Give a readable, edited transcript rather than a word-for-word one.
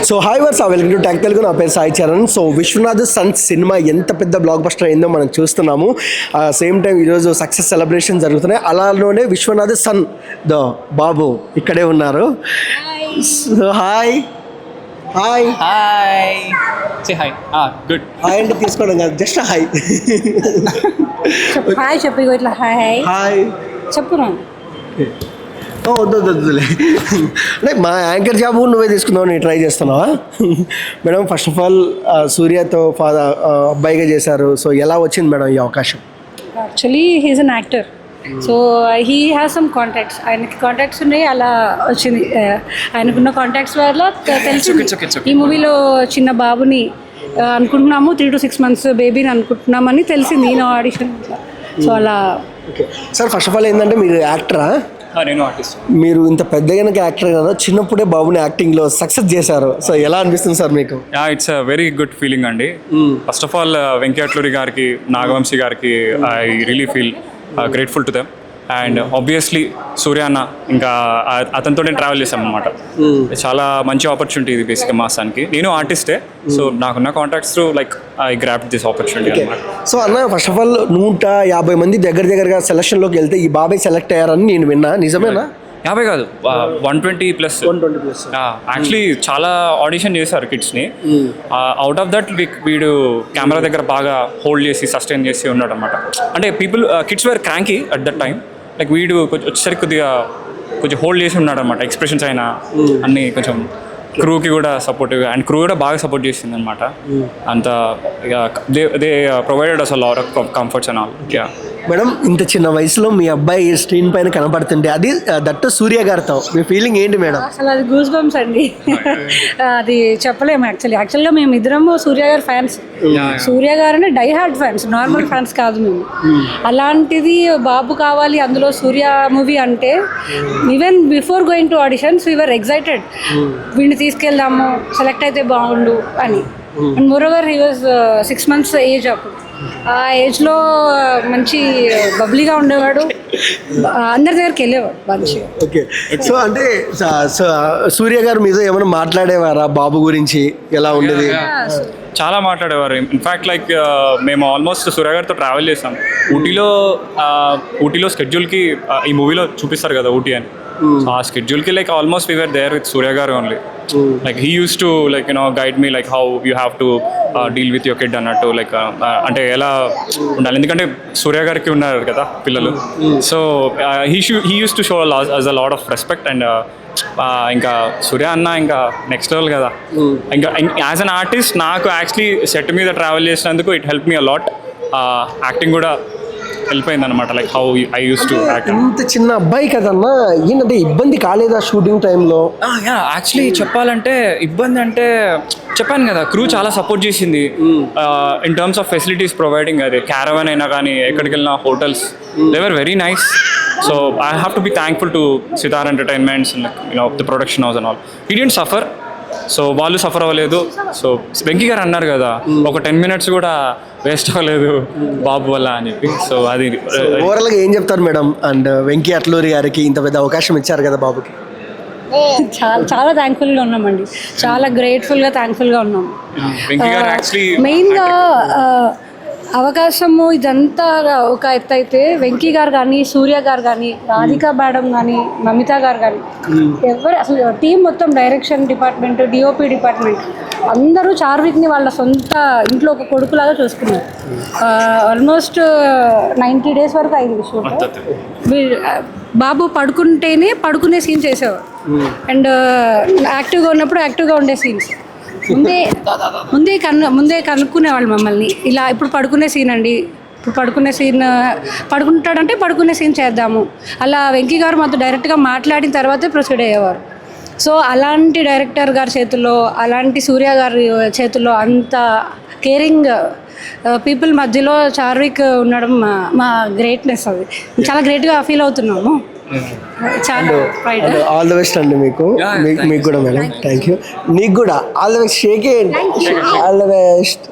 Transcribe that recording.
So hi viewers welcome to tech Telugu. నా పేరు Sai Charan. So Viswanath సన్స్ సినిమా ఎంత పెద్ద బ్లాక్ బస్టర్ అయిందో మనం చూస్తున్నాము. సేమ్ టైం ఈరోజు సక్సెస్ సెలబ్రేషన్ జరుగుతున్నాయి. అలానే విశ్వనాథ్ సన్ ద బాబు ఇక్కడే ఉన్నారు. So hi hi hi hi good hi అంటే తీసుకోవడం కాదు, జస్ట్ హాయ్ హాయ్ చెప్పి ఇట్లా హాయ్ హాయ్ చెప్పురా. వద్దులే అంటే మా యాంకర్ జాబ్ నువ్వే తీసుకుందావు, నేను ట్రై చేస్తున్నావా? మేడం ఫస్ట్ ఆఫ్ ఆల్ సూర్యతో అబ్బాయిగా చేశారు. సో ఎలా వచ్చింది మేడం ఈ అవకాశం? Actually he's an actor, so he has some contacts. ఆయనకి కాంటాక్ట్స్ ఉన్నాయి, అలా వచ్చింది. ఆయనకున్న కాంటాక్ట్స్ వల్ల తెలిసింది ఈ మూవీలో చిన్న బాబుని అనుకుంటున్నాము, 3 to 6 months బేబీని అనుకుంటున్నామని తెలిసింది ఈయన ఆడిషన్. సో అలా. సార్ ఫస్ట్ ఆఫ్ ఆల్ ఏంటంటే మీరు యాక్టరా? నేను ఆర్టిస్ట్. మీరు ఇంత పెద్దగా యాక్టర్ కదా, చిన్నప్పుడే బాబుని యాక్టింగ్లో సక్సెస్ చేశారు. సో ఎలా అనిపిస్తుంది సార్ మీకు? It's a very good feeling అండి. First of all Venky Atluri గారికి, నాగవంశీ గారికి I really feel grateful to them. And obviously Suriya అన్న, ఇంకా అతనితో నేను ట్రావెల్ చేశాను అనమాట. చాలా మంచి ఆపర్చునిటీ ఇది బేసిక్గా మాసానికి. నేను ఆర్టిస్టే, సో నాకున్న contacts like I grabbed this opportunity అనమాట. సో అన్న ఫస్ట్ ఆఫ్ ఆల్ 150 మంది దగ్గరగా సెలక్షన్లోకి వెళ్తే ఈ బాబాయ్ సెలెక్ట్ అయ్యారని నేను విన్నా, నిజమేనా? 50 కాదు, 120+. యాక్చువల్లీ చాలా ఆడిషన్ చేశారు కిడ్స్ని. అవుట్ ఆఫ్ దట్ వీడు కెమెరా దగ్గర బాగా హోల్డ్ చేసి సస్టైన్ చేసి ఉన్నాడు అనమాట. అంటే kids were cranky at that time. Like వీడు వచ్చేసరికి కొంచెం హోల్డ్ చేసి ఉన్నాడు అనమాట. ఎక్స్ప్రెషన్స్ అయినా అన్నీ కొంచెం క్రూకి కూడా సపోర్టివ్గా, అండ్ క్రూ కూడా బాగా సపోర్ట్ చేసింది అనమాట. అంత they provided us a lot of comforts and all. Madam ఇంత చిన్న వయసులో మీ అబ్బాయి స్క్రీన్ పైన కనపడుతుంటే అది దట్టు సూర్య గారితో మీ ఫీలింగ్ ఏంటి మేడం? అసలు అది గూస్ బంప్స్ అండి. అది చెప్పలేము. యాక్చువల్గా మేము ఇద్దరము సూర్య గారి ఫ్యాన్స్. సూర్య గారు die hard fans, normal fans కాదు మేము. అలాంటిది బాబు కావాలి అందులో సూర్య మూవీ అంటే, even before going to auditions we're excited. వీడిని తీసుకెళ్దాము, సెలెక్ట్ అయితే బాగుండు అని. And moreover he was 6 months age. అప్పుడు ఆ ఏజ్లో మంచి బబ్లీగా ఉండేవాడు, అందరి దగ్గరికి వెళ్ళేవాడు మంచిగా. ఓకే. సో అంటే సూర్య గారు మీతో ఏమైనా మాట్లాడేవారా బాబు గురించి, ఎలా ఉండేది? చాలా మాట్లాడేవారు. ఇన్ఫ్యాక్ట్ లైక్ మేము ఆల్మోస్ట్ సూర్య గారితో ట్రావెల్ చేసాం. ఊటీలో స్కెడ్యూల్కి ఈ మూవీలో చూపిస్తారు కదా ఊటీ అని. సో ఆ స్కెడ్యూల్కి like almost we're there with Suriya గారు only. Like he used to like guide me like how you have to deal with your kid అన్నట్టు. లైక్ అంటే ఎలా ఉండాలి, ఎందుకంటే సూర్య గారికి ఉన్నారు కదా పిల్లలు. So he used to show us a lot of respect. And ఇంకా సూర్య అన్న ఇంకా నెక్స్ట్ లెవెల్ కదా. ఇంకా యాజ్ అన్ ఆర్టిస్ట్ నాకు యాక్చువల్లీ సెట్ మీద ట్రావెల్ చేసినందుకు it help me a lot. Acting కూడా హెల్ప్ అయింది అనమాట. Like how I use to act. ఇంత చిన్న అబ్బాయి కదన్నా, ఏంటంటే ఇబ్బంది కాలేదా షూటింగ్ టైంలో? యాక్చువల్లీ చెప్పాలంటే ఇబ్బంది అంటే చెప్పాను కదా, క్రూ చాలా సపోర్ట్ చేసింది in terms of facilities providing. అది క్యారవన్ అయినా కానీ, ఎక్కడికి వెళ్ళిన hotels, they were very nice. So I have to be thankful to Sithara entertainments, the production house and all. He didn't suffer, so వాళ్ళు సఫర్ అవ్వలేదు. So Venky గారు అన్నారు కదా, ఒక 10 minutes కూడా వేస్ట్ అవ్వలేదు బాబు వల్ల అని చెప్పి. సో అది ఓవరాల్గా ఏం చెప్తారు మేడం? అండ్ వెంకీ అట్లూరి గారికి ఇంత పెద్ద అవకాశం ఇచ్చారు కదా బాబుకి. చాలా థ్యాంక్ఫుల్గా ఉన్నామండి, చాలా గ్రేట్ఫుల్గా థ్యాంక్ఫుల్గా ఉన్నాం. వెంకీ గారు యాక్చువల్లీ మెయిన్గా అవకాశము ఇదంతా ఒక ఎత్తు అయితే, వెంకీ గారు కానీ, సూర్య గారు కానీ, రాధికా మేడం కానీ, మమిత గారు కానీ, ఎవరు అసలు టీం మొత్తం, డైరెక్షన్ డిపార్ట్మెంట్, డిఓపి డిపార్ట్మెంట్ అందరూ చార్విక్ని వాళ్ళ సొంత ఇంట్లో ఒక కొడుకులాగా చూసుకున్నారు. ఆల్మోస్ట్ 90 days వరకు అయింది షూట్. బాబు పడుకునే సీన్ చేసేవారు. అండ్ యాక్టివ్గా ఉన్నప్పుడు యాక్టివ్గా ఉండే సీన్స్ ముందే కనుక్కునేవాళ్ళు మమ్మల్ని. ఇలా ఇప్పుడు పడుకునే సీన్ అండి, ఇప్పుడు పడుకుంటాడంటే పడుకునే సీన్ చేద్దాము, అలా వెంకీ గారు మాతో డైరెక్ట్గా మాట్లాడిన తర్వాతే ప్రొసీడ్ అయ్యేవారు. సో అలాంటి డైరెక్టర్ గారి చేతుల్లో, అలాంటి సూర్య గారి చేతుల్లో, అంత కేరింగ్ పీపుల్ మధ్యలో చార్విక్ ఉండడం మా గ్రేట్నెస్. అది చాలా గ్రేట్గా ఫీల్ అవుతున్నాము. చాలా ఆల్ ద బెస్ట్ అండి మీకు కూడా మేడం. Thank you. నీకు కూడా ఆల్ ద బెస్ట్. షేక్ ఆల్ ద బెస్ట్.